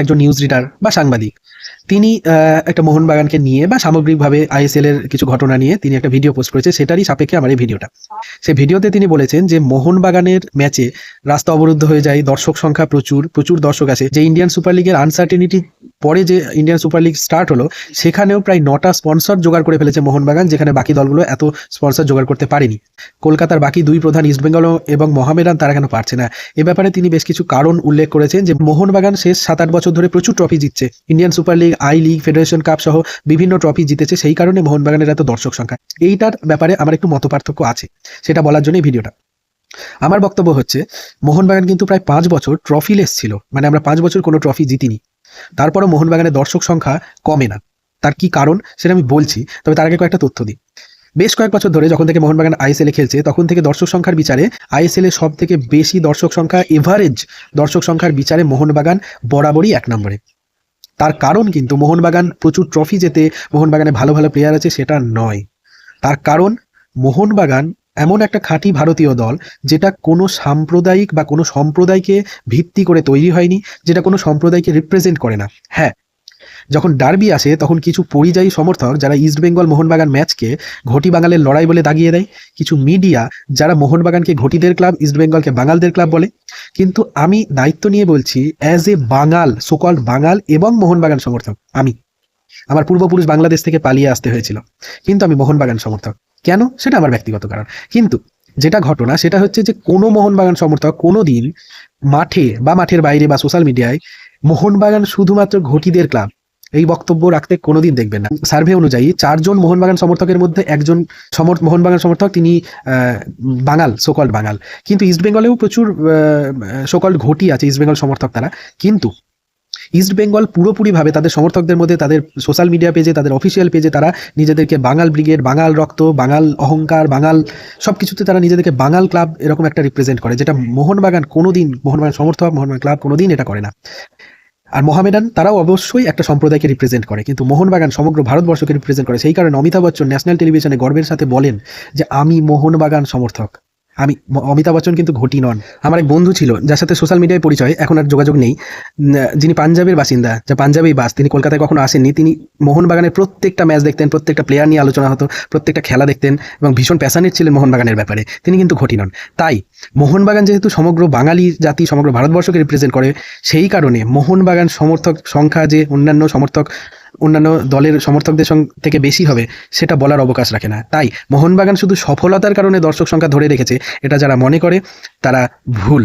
একজন news reader বা সাংবাদিক, তিনি একটা মোহনবাগানকে নিয়ে বা সামগ্রিকভাবে আইএসএল এর কিছু ঘটনা নিয়ে তিনি একটা ভিডিও পোস্ট করেছে, সেটারই সাপেক্ষে আমার এই ভিডিওটা। সেই ভিডিওতে তিনি বলেছেন যে মোহনবাগানের ম্যাচে রাস্তা অবরুদ্ধ হয়ে যায়, দর্শক সংখ্যা প্রচুর দর্শক আছে, যে ইন্ডিয়ান সুপার লিগের আনসার্টেনিটি পরে যে ইন্ডিয়ান সুপার লিগ স্টার্ট হলো সেখানেও প্রায় 9টা স্পন্সর জোগাড় করে ফেলেছে মোহনবাগান, যেখানে বাকি দলগুলো এত স্পন্সর জোগাড় করতে পারেনি। কলকাতার বাকি দুই প্রধান ইস্টবেঙ্গল এবং মোহামেডান তারা কেন পারছে না? এ ব্যাপারে তিনি বেশ কিছু কারণ উল্লেখ করেছেন, যে মোহনবাগান শেষ 7-8 বছর ধরে প্রচুর ট্রফি জিতছে, Indian super league, I league, federation cup সহ বিভিন্ন ট্রফি জিতেছে, সেই কারণে মোহনবাগানের এত দর্শক সংখ্যা। এইটার ব্যাপারে আমার একটু মতপার্থক্য আছে, সেটা বলার জন্য এই ভিডিওটা। আমার বক্তব্য হচ্ছে, মোহনবাগান কিন্তু প্রায় 5 বছর ট্রফিলেস ছিল, মানে আমরা 5 বছর কোনো ট্রফি জিতিনি, তারপরও মোহনবাগানের দর্শক সংখ্যা কমে না। তার কি কারণ সেটা আমি বলছি, তবে তার আগে কয়েকটা তথ্য দিই। বেশ কয়েক বছর ধরে যখন থেকে মোহনবাগান আইএসএল এ খেলছে, তখন থেকে দর্শক সংখ্যার বিচারে আইএসএল এর সব থেকে বেশি দর্শক সংখ্যা, এভারেজ দর্শক সংখ্যার বিচারে মোহনবাগান বরাবরই 1 নম্বরে। তার কারণ কিন্তু মোহনবাগান প্রচুর ট্রফি জেতে, মোহনবাগানে ভালো ভালো প্লেয়ার আছে সেটা নয়। তার কারণ মোহনবাগান এমন একটা খাঁটি ভারতীয় দল, যেটা কোনো সাম্প্রদায়িক বা কোনো সম্প্রদায়কে ভিত্তি করে তৈরি হয়নি, যেটা কোনো সম্প্রদায়কে রিপ্রেজেন্ট করে না। হ্যাঁ, যখন ডার্বি আসে তখন কিছু পরিযায়ী সমর্থক যারা ইস্টবেঙ্গল মোহনবাগান ম্যাচকে ঘটি বাঙালের লড়াই বলে দাগিয়ে দেয়, কিছু মিডিয়া যারা মোহনবাগানকে ঘটিদের ক্লাব, ইস্টবেঙ্গলকে বাঙালদের ক্লাব বলে। কিন্তু আমি দায়িত্ব নিয়ে বলছি, অ্যাজ এ বাঙাল, সোকল্ড বাঙাল এবং মোহনবাগান সমর্থক, আমার পূর্বপুরুষ বাংলাদেশ থেকে পালিয়ে আসতে হয়েছিল, কিন্তু আমি মোহনবাগান সমর্থক। কেন? সেটা আমার ব্যক্তিগত কারণ। কিন্তু যেটা ঘটনা সেটা হচ্ছে যে কোনো মোহনবাগান সমর্থক কোনো দিন মাঠে বা মাঠের বাইরে বা সোশ্যাল মিডিয়ায় মোহনবাগান শুধুমাত্র ঘটিদের ক্লাব এই বক্তব্য রাখতে কোনোদিন দেখবেন না। সার্ভে অনুযায়ী 4 জন মোহনবাগান সমর্থকের মধ্যে একজন মোহনবাগান সমর্থক, তিনি বাঙাল, সোকল্ড বাঙাল। কিন্তু ইস্টবেঙ্গলেও প্রচুর সোকল্ড ঘটি আছে, ইস্টবেঙ্গল সমর্থক তারা। কিন্তু ইস্টবেঙ্গল পুরোপুরিভাবে তাদের সমর্থকদের মধ্যে, তাদের সোশ্যাল মিডিয়া পেজে, তাদের অফিসিয়াল পেজে তারা নিজেদেরকে বাঙাল ব্রিগেড, বাঙাল রক্ত, বাঙাল অহংকার, বাঙাল সব কিছুতে তারা নিজেদেরকে বাঙাল ক্লাব এরকম একটা রিপ্রেজেন্ট করে, যেটা মোহনবাগান কোনোদিন, মোহনবাগান সমর্থক, মোহনবাগান ক্লাব কোনোদিন এটা করে না। আর মোহামেডান তারাও অবশ্যই একটা সম্প্রদায়কে রিপ্রেজেন্ট করে, কিন্তু মোহনবাগান সমগ্র ভারতবর্ষকে রিপ্রেজেন্ট করে। সেই কারণে অমিতাভ বচ্চন ন্যাশনাল টেলিভিশনে গর্বের সাথে বলেন যে আমি মোহনবাগান সমর্থক। অমিতাভ বচ্চন কিন্তু ঘটি নন। আমার এক বন্ধু ছিল যার সাথে সোশ্যাল মিডিয়ায় পরিচয়, এখন আর যোগাযোগ নেই, যিনি পাঞ্জাবের বাসিন্দা, যা পাঞ্জাবেই বাস, তিনি কলকাতায় কখনো আসেননি। তিনি মোহনবাগানের প্রত্যেকটা ম্যাচ দেখতেন, প্রত্যেকটা প্লেয়ার নিয়ে আলোচনা হতো, প্রত্যেকটা খেলা দেখতেন এবং ভীষণ প্যাশনেট ছিলেন মোহনবাগানের ব্যাপারে। তিনি কিন্তু ঘটি নন। তাই মোহনবাগান যেহেতু সমগ্র বাঙালি জাতি, সমগ্র ভারতবর্ষকে রিপ্রেজেন্ট করে, সেই কারণে মোহনবাগান সমর্থক সংখ্যা যে অন্যান্য দলের সমর্থকদের থেকে বেশি হবে সেটা বলার অবকাশ রাখে না। তাই মোহনবাগান শুধু সফলতার কারণে দর্শক সংখ্যা ধরে রেখেছে, এটা যারা মনে করে তারা ভুল।